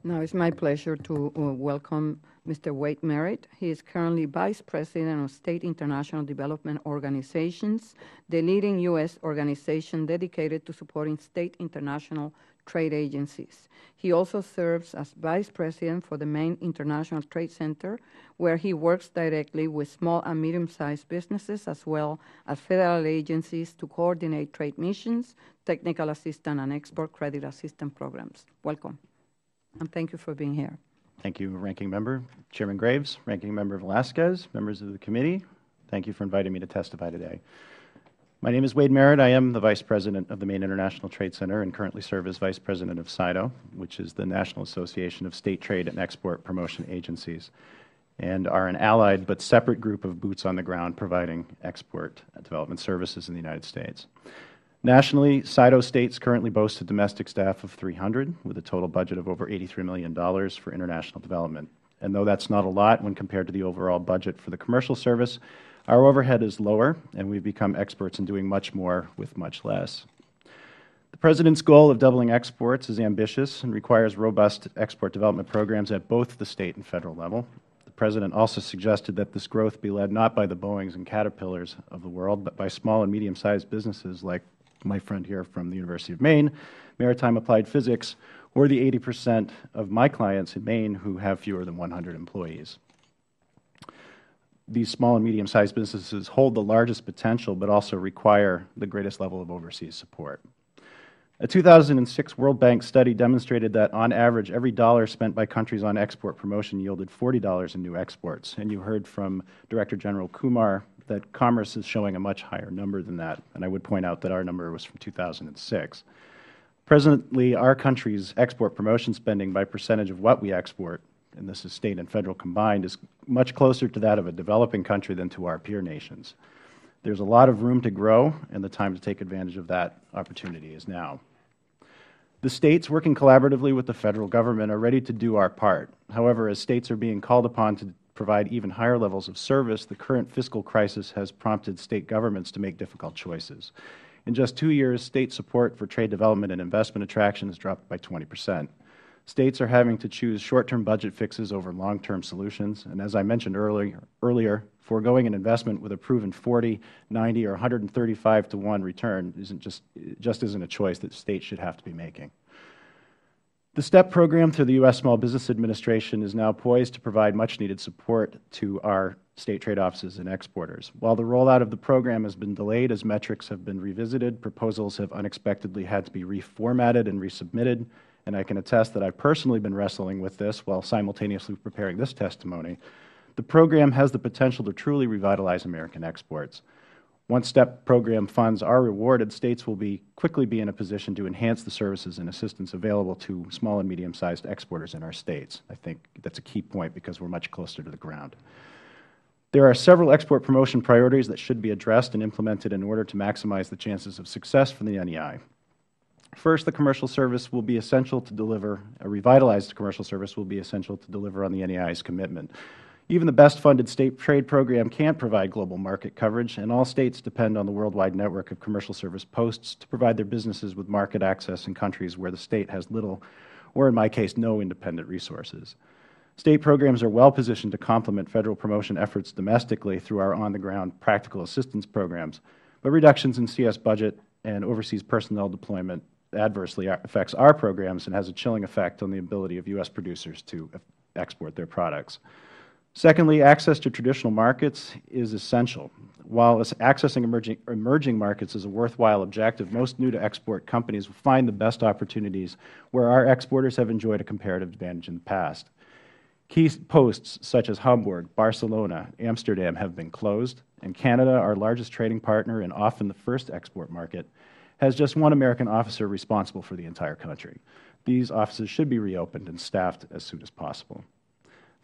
Now it's my pleasure to welcome Mr. Wade Merritt. He is currently Vice President of State International Development Organizations, the leading U.S. organization dedicated to supporting state international trade agencies. He also serves as Vice President for the Maine International Trade Center, where he works directly with small and medium-sized businesses as well as federal agencies to coordinate trade missions, technical assistance, and export credit assistance programs. Welcome. And thank you for being here. Thank you, Ranking Member. Chairman Graves, Ranking Member Velasquez, members of the committee, thank you for inviting me to testify today. My name is Wade Merritt. I am the Vice President of the Maine International Trade Center and currently serve as Vice President of SIDO, which is the National Association of State Trade and Export Promotion Agencies, and are an allied but separate group of boots on the ground providing export development services in the United States. Nationally, SIDO states currently boast a domestic staff of 300 with a total budget of over $83 million for international development. And though that's not a lot when compared to the overall budget for the commercial service, our overhead is lower and we've become experts in doing much more with much less. The President's goal of doubling exports is ambitious and requires robust export development programs at both the state and federal level. The President also suggested that this growth be led not by the Boeings and Caterpillars of the world, but by small and medium-sized businesses like my friend here from the University of Maine, Maritime Applied Physics, or the 80% of my clients in Maine who have fewer than 100 employees. These small and medium-sized businesses hold the largest potential but also require the greatest level of overseas support. A 2006 World Bank study demonstrated that on average every dollar spent by countries on export promotion yielded $40 in new exports. And you heard from Director General Kumar that commerce is showing a much higher number than that, and I would point out that our number was from 2006. Presently, our country's export promotion spending by percentage of what we export, and this is state and federal combined, is much closer to that of a developing country than to our peer nations. There's a lot of room to grow, and the time to take advantage of that opportunity is now. The states, working collaboratively with the federal government, are ready to do our part. However, as states are being called upon to provide even higher levels of service, the current fiscal crisis has prompted state governments to make difficult choices. In just 2 years, state support for trade development and investment attraction has dropped by 20%. States are having to choose short-term budget fixes over long-term solutions, and as I mentioned earlier, foregoing an investment with a proven 40, 90, or 135 to 1 return just isn't a choice that states should have to be making. The STEP program through the U.S. Small Business Administration is now poised to provide much-needed support to our state trade offices and exporters. While the rollout of the program has been delayed as metrics have been revisited, proposals have unexpectedly had to be reformatted and resubmitted, and I can attest that I've personally been wrestling with this while simultaneously preparing this testimony. The program has the potential to truly revitalize American exports. Once STEP program funds are rewarded, states will quickly be in a position to enhance the services and assistance available to small and medium-sized exporters in our states. I think that's a key point because we're much closer to the ground. There are several export promotion priorities that should be addressed and implemented in order to maximize the chances of success for the NEI. First, the commercial service will be essential to deliver, a revitalized commercial service will be essential to deliver on the NEI's commitment. Even the best-funded state trade program can't provide global market coverage, and all states depend on the worldwide network of commercial service posts to provide their businesses with market access in countries where the state has little, or in my case, no independent resources. State programs are well-positioned to complement federal promotion efforts domestically through our on-the-ground practical assistance programs, but reductions in CS budget and overseas personnel deployment adversely affects our programs and has a chilling effect on the ability of U.S. producers to export their products. Secondly, access to traditional markets is essential. While accessing emerging markets is a worthwhile objective, most new-to-export companies will find the best opportunities where our exporters have enjoyed a comparative advantage in the past. Key posts such as Hamburg, Barcelona, Amsterdam have been closed, and Canada, our largest trading partner and often the first export market, has just one American officer responsible for the entire country. These offices should be reopened and staffed as soon as possible.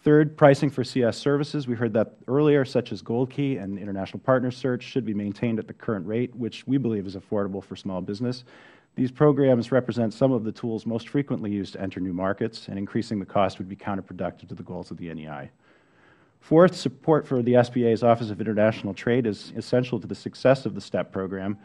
Third, pricing for CS services. We heard that earlier, such as Gold Key and International Partner Search, should be maintained at the current rate, which we believe is affordable for small business. These programs represent some of the tools most frequently used to enter new markets, and increasing the cost would be counterproductive to the goals of the NEI. Fourth, support for the SBA's Office of International Trade is essential to the success of the STEP program.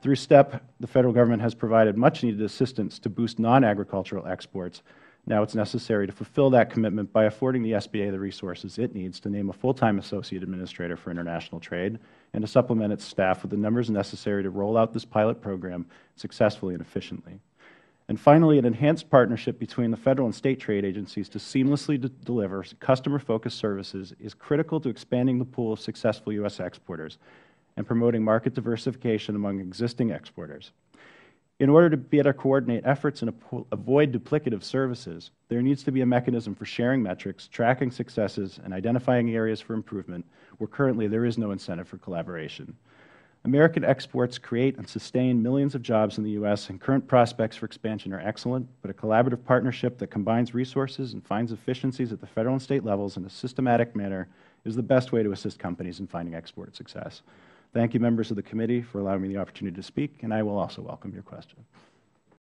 Through STEP, the Federal Government has provided much-needed assistance to boost non-agricultural exports, Now it's necessary to fulfill that commitment by affording the SBA the resources it needs to name a full-time associate administrator for international trade and to supplement its staff with the numbers necessary to roll out this pilot program successfully and efficiently. And finally, an enhanced partnership between the Federal and State trade agencies to seamlessly deliver customer-focused services is critical to expanding the pool of successful U.S. exporters and promoting market diversification among existing exporters. In order to better coordinate efforts and avoid duplicative services, there needs to be a mechanism for sharing metrics, tracking successes, and identifying areas for improvement where currently there is no incentive for collaboration. American exports create and sustain millions of jobs in the U.S., and current prospects for expansion are excellent, but a collaborative partnership that combines resources and finds efficiencies at the Federal and State levels in a systematic manner is the best way to assist companies in finding export success. Thank you, members of the committee, for allowing me the opportunity to speak, and I will also welcome your questions.